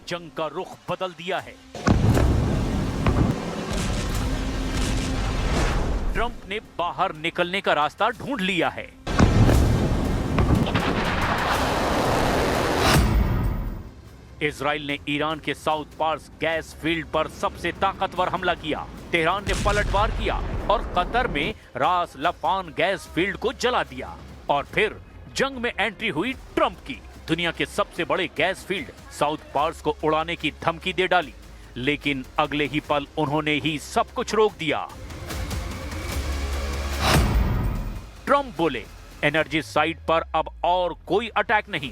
जंग का रुख बदल दिया है। ट्रंप ने बाहर निकलने का रास्ता ढूंढ लिया है। इजराइल ने ईरान के साउथ पार्स गैस फील्ड पर सबसे ताकतवर हमला किया। तेहरान ने पलटवार किया और कतर में रास लफान गैस फील्ड को जला दिया। और फिर जंग में एंट्री हुई ट्रंप की। दुनिया के सबसे बड़े गैस फील्ड साउथ पार्स को उड़ाने की धमकी दे डाली, लेकिन अगले ही पल उन्होंने ही सब कुछ रोक दिया। ट्रंप बोले, एनर्जी साइट पर अब और कोई अटैक नहीं।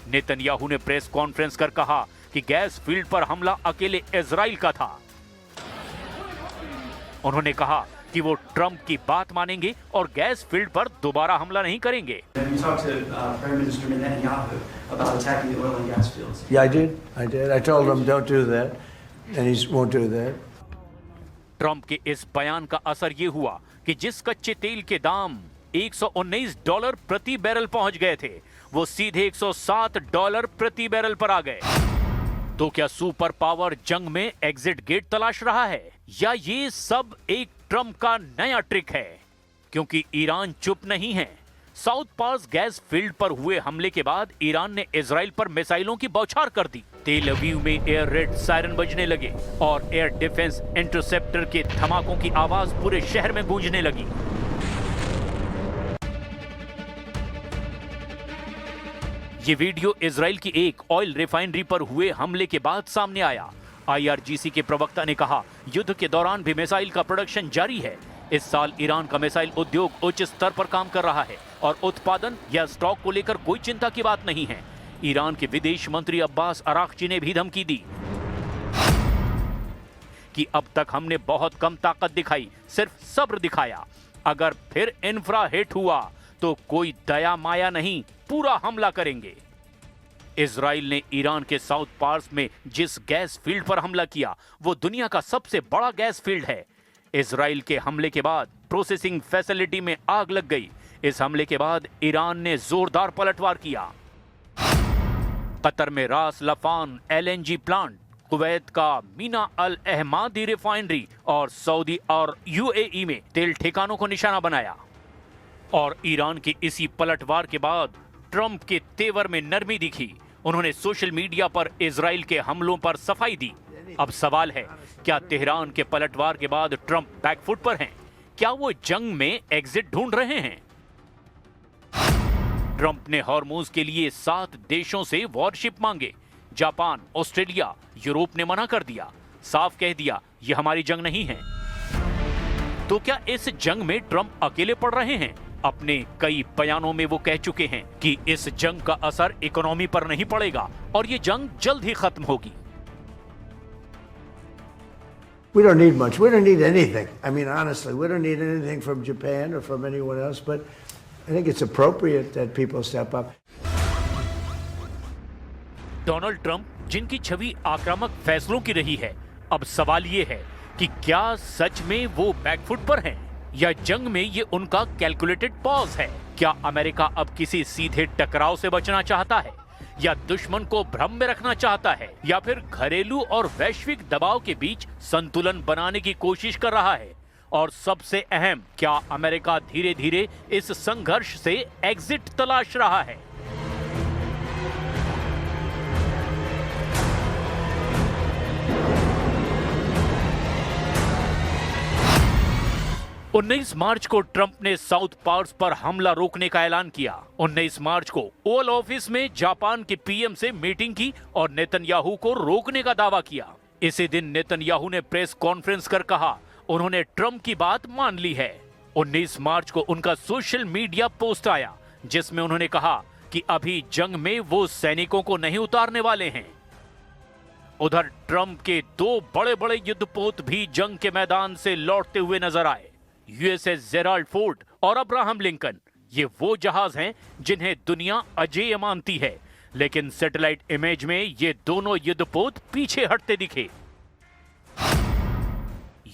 नेतन्याहू ने प्रेस कॉन्फ्रेंस कर कहा कि गैस फील्ड पर हमला अकेले इजराइल का था। उन्होंने कहा कि वो ट्रंप की बात मानेंगे और गैस फील्ड पर दोबारा हमला नहीं करेंगे। ट्रंप के इस बयान का असर ये हुआ कि जिस कच्चे तेल के दाम $119 प्रति बैरल पहुंच गए थे, वो सीधे $107 प्रति बैरल पर आ गए। तो क्या सुपर पावर जंग में एग्जिट गेट तलाश रहा है, या ये सब एक ट्रंप का नया ट्रिक है? क्योंकि ईरान चुप नहीं है। साउथ पार्स गैस फील्ड पर हुए हमले के बाद ईरान ने इजराइल पर मिसाइलों की बौछार कर दी। तेल अवीव में एयर रेड सायरन बजने लगे और एयर डिफेंस इंटरसेप्टर के धमाकों की आवाज पूरे शहर में गूंजने लगी। ये वीडियो इजराइल की एक ऑयल रिफाइनरी पर हुए हमले के बाद सामने आया। IRGC के प्रवक्ता ने कहा, युद्ध के दौरान भी मिसाइल का प्रोडक्शन जारी है। इस साल ईरान का मिसाइल उद्योग उच्च स्तर पर काम कर रहा है और उत्पादन या स्टॉक को लेकर कोई चिंता की बात नहीं है। ईरान के विदेश मंत्री अब्बास अराक्ची ने भी धमकी दी कि अब तक हमने बहुत कम ताकत दिखाई, सिर्फ सब्र दिखाया। अगर फिर इंफ्रा हिट हुआ तो कोई दया माया नहीं, पूरा हमला करेंगे। इजराइल ने ईरान के साउथ पार्स में जिस गैस फील्ड पर हमला किया, वो दुनिया का सबसे बड़ा गैस फील्ड है। इजराइल के हमले के बाद प्रोसेसिंग फैसिलिटी में आग लग गई। इस हमले के बाद ईरान ने जोरदार पलटवार किया। कतर में रास लफान LNG प्लांट, कुवैत का मीना अल अहमादी रिफाइनरी और सऊदी और UAE में तेल ठिकानों को निशाना बनाया। और ईरान के इसी पलटवार के बाद ट्रंप के तेवर में नरमी दिखी। उन्होंने सोशल मीडिया पर इजराइल के हमलों पर सफाई दी। अब सवाल है, क्या तेहरान के पलटवार के बाद ट्रंप बैकफुट पर हैं? क्या वो जंग में एग्जिट ढूंढ रहे हैं? ट्रंप ने हॉर्मुज के लिए 7 देशों से वॉरशिप मांगे। जापान, ऑस्ट्रेलिया, यूरोप ने मना कर दिया। साफ कह दिया, ये हमारी जंग नहीं है। तो क्या इस जंग में ट्रंप अकेले पड़ रहे हैं? अपने कई बयानों में वो कह चुके हैं कि इस जंग का असर इकोनॉमी पर नहीं पड़ेगा और ये जंग जल्द ही खत्म होगी। We don't need much. We don't need anything. I mean, honestly, we don't need anything from Japan or from anyone else, but I think it's appropriate that people step up. Donald Trump, जिनकी छवि आक्रामक फैसलों की रही है, अब सवाल ये है कि क्या सच में वो बैकफुट पर हैं, या जंग में ये उनका कैलकुलेटेड पॉज है? क्या अमेरिका अब किसी सीधे टकराव से बचना चाहता है, या दुश्मन को भ्रम में रखना चाहता है, या फिर घरेलू और वैश्विक दबाव के बीच संतुलन बनाने की कोशिश कर रहा है? और सबसे अहम, क्या अमेरिका धीरे धीरे इस संघर्ष से एग्जिट तलाश रहा है? उन्नीस मार्च को ट्रंप ने साउथ पार्स पर हमला रोकने का ऐलान किया। 19 मार्च को ओवल ऑफिस में जापान के PM से मीटिंग की और नेतन्याहू को रोकने का दावा किया। इसी दिन नेतन्याहू ने प्रेस कॉन्फ्रेंस कर कहा, उन्होंने ट्रंप की बात मान ली है। 19 मार्च को उनका सोशल मीडिया पोस्ट आया, जिसमें उन्होंने कहा कि अभी जंग में वो सैनिकों को नहीं उतारने वाले हैं। उधर ट्रंप के 2 बड़े बड़े युद्धपोत भी जंग के मैदान से लौटते हुए नजर आए। USS जेराल्ड फोर्ड और अब्राहम लिंकन, ये वो जहाज हैं जिन्हें दुनिया अजेय मानती है, लेकिन सैटेलाइट इमेज में ये दोनों युद्धपोत पीछे हटते दिखे।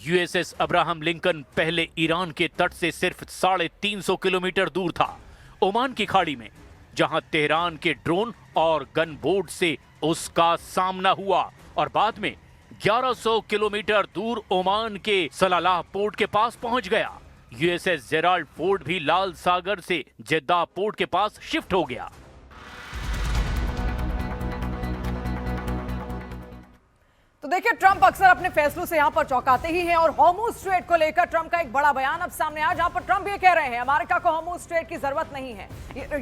USS अब्राहम लिंकन पहले ईरान के तट से सिर्फ 350 किलोमीटर दूर था, ओमान की खाड़ी में, जहां तेहरान के ड्रोन और गन बोट से उसका सामना हुआ और बाद में 1100 किलोमीटर दूर ओमान के सलालाह पोर्ट के पास पहुंच गया। यूएसएस जेराल्ड फोर्ड भी लाल सागर से जेद्दा पोर्ट के पास शिफ्ट हो गया। तो देखिए, ट्रंप अक्सर अपने फैसलों से यहां पर चौंकाते ही हैं और हॉर्मुज स्ट्रेट को लेकर ट्रंप का एक बड़ा बयान अब सामने आया, जहां पर ट्रंप ये कह रहे हैं अमेरिका को हॉर्मुज स्ट्रेट की जरूरत नहीं है।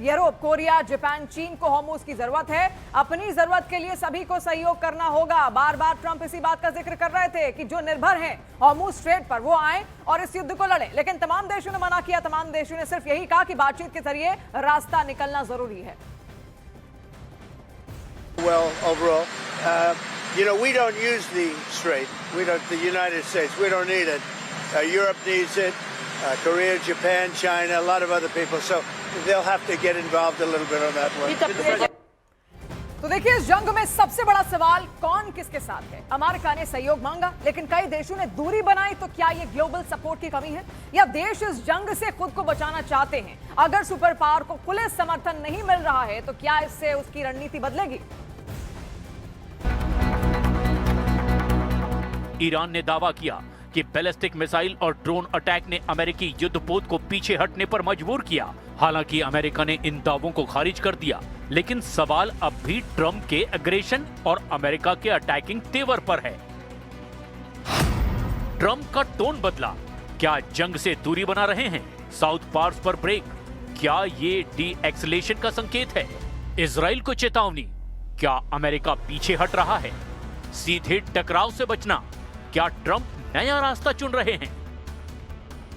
यूरोप, कोरिया, जापान, चीन को हॉर्मुज की जरूरत है। अपनी जरूरत के लिए सभी को सहयोग करना होगा। बार बार ट्रंप इसी बात का जिक्र कर रहे थे कि जो निर्भर हैं हॉर्मुज स्ट्रेट पर वो आए और इस युद्ध को लड़ें, लेकिन तमाम देशों ने मना किया। तमाम देशों ने सिर्फ यही कहा कि बातचीत के जरिए रास्ता निकलना जरूरी है। Well, overall, you know, we don't use the strait. We don't. The United States. We don't need it. Europe needs it. Korea, Japan, China, a lot of other people. So they'll have to get involved a little bit on that one. तो देखिए, इस जंग में सबसे बड़ा सवाल कौन किसके साथ है। अमेरिका ने सहयोग मांगा, लेकिन कई देशों ने दूरी बनाई। तो क्या ये ग्लोबल सपोर्ट की कमी है या देश इस जंग से खुद को बचाना चाहते हैं? अगर सुपर पावर को खुले समर्थन नहीं मिल रहा है तो क्या इससे उसकी रणनीति बदलेगी? ईरान ने दावा किया कि बैलिस्टिक मिसाइल और ड्रोन अटैक ने अमेरिकी युद्धपोत को पीछे हटने पर मजबूर किया। हालांकि अमेरिका ने इन दावों को खारिज कर दिया, लेकिन सवाल अब भी ट्रंप के एग्रेशन और अमेरिका के अटैकिंग तेवर पर है। ट्रंप का टोन बदला। क्या जंग से दूरी बना रहे हैं? साउथ पार्स पर ब्रेक। क्या ये डी-एक्सलेशन का संकेत है? इजराइल को चेतावनी। क्या अमेरिका पीछे हट रहा है? सीधे टकराव से बचना। क्या ट्रंप नया रास्ता चुन रहे हैं?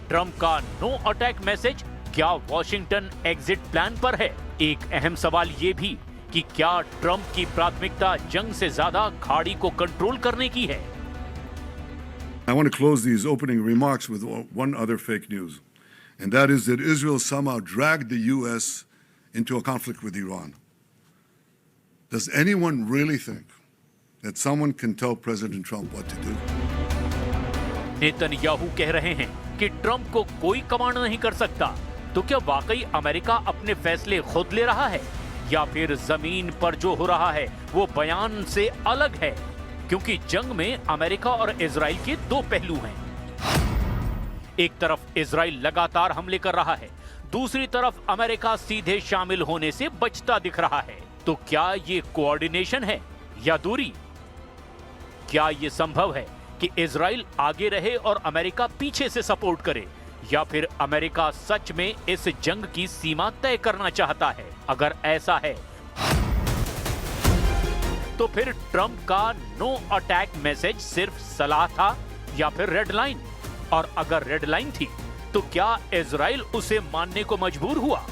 ट्रंप का नो अटैक मैसेज क्या वॉशिंगटन एग्जिट प्लान पर है? एक अहम सवाल यह भी कि क्या ट्रंप की प्राथमिकता जंग से ज्यादा खाड़ी को कंट्रोल करने की है? I want to close these opening remarks with one other fake news, and that is that Israel somehow dragged the U.S. into a conflict with Iran. Does anyone really think that someone can tell President Trump what to do? Netanyahu कह रहे हैं कि Trump को कोई command नहीं कर सकता। तो क्या वाकई अमेरिका अपने फैसले खुद ले रहा है या फिर जमीन पर जो हो रहा है वो बयान से अलग है? क्योंकि जंग में अमेरिका और इजराइल के दो पहलू हैं। एक तरफ इजराइल लगातार हमले कर रहा है, दूसरी तरफ अमेरिका सीधे शामिल होने से बचता दिख रहा है। तो क्या ये कोऑर्डिनेशन है या दूरी? क्या ये संभव है कि इजराइल आगे रहे और अमेरिका पीछे से सपोर्ट करे, या फिर अमेरिका सच में इस जंग की सीमा तय करना चाहता है? अगर ऐसा है तो फिर ट्रंप का नो अटैक मैसेज सिर्फ सलाह था या फिर रेड लाइन? और अगर रेड लाइन थी तो क्या इजराइल उसे मानने को मजबूर हुआ?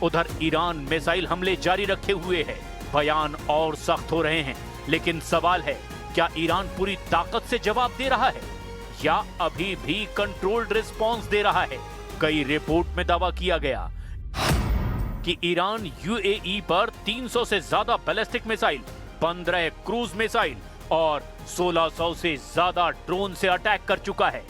उधर ईरान मिसाइल हमले जारी रखे हुए है, बयान और सख्त हो रहे हैं, लेकिन सवाल है क्या ईरान पूरी ताकत से जवाब दे रहा है या अभी भी कंट्रोल्ड रिस्पांस दे रहा है? कई रिपोर्ट में दावा किया गया कि ईरान यूएई पर 300 से ज्यादा बैलिस्टिक मिसाइल, 15 क्रूज मिसाइल और 1600 से ज्यादा ड्रोन से अटैक कर चुका है।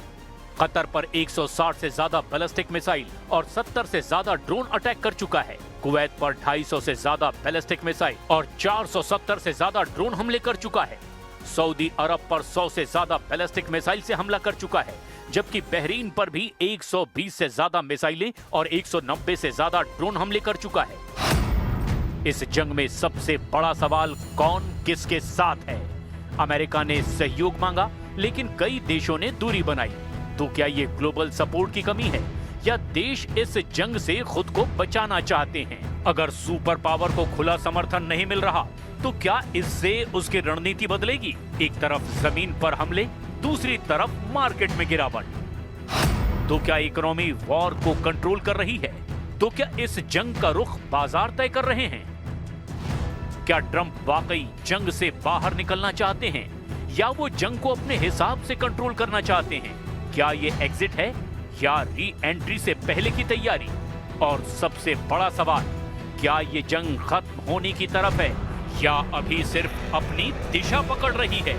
कतर पर 160 से ज्यादा बैलिस्टिक मिसाइल और 70 से ज्यादा ड्रोन अटैक कर चुका है। कुवैत पर 250 से ज्यादा बैलिस्टिक मिसाइल और 470 से ज्यादा ड्रोन हमले कर चुका है। सऊदी अरब पर 100 से ज्यादा बैलिस्टिक मिसाइल से हमला कर चुका है, जबकि बहरीन पर भी 120 से ज्यादा मिसाइलें और 190 से ज्यादा ड्रोन हमले कर चुका है। इस जंग में सबसे बड़ा सवाल कौन किसके साथ है? अमेरिका ने सहयोग मांगा, लेकिन कई देशों ने दूरी बनाई। तो क्या ये ग्लोबल सपोर्ट की कमी है या देश इस जंग से खुद को बचाना चाहते हैं? अगर सुपर पावर को खुला समर्थन नहीं मिल रहा तो क्या इससे उसकी रणनीति बदलेगी? एक तरफ जमीन पर हमले, दूसरी तरफ मार्केट में गिरावट। तो क्या इकोनॉमी वॉर को कंट्रोल कर रही है? तो क्या इस जंग का रुख बाजार तय कर रहे हैं? क्या ट्रंप वाकई जंग से बाहर निकलना चाहते हैं या वो जंग को अपने हिसाब से कंट्रोल करना चाहते हैं? क्या ये एग्जिट है या री एंट्री से पहले की तैयारी? और सबसे बड़ा सवाल, क्या ये जंग खत्म होने की तरफ है या अभी सिर्फ अपनी दिशा पकड़ रही है?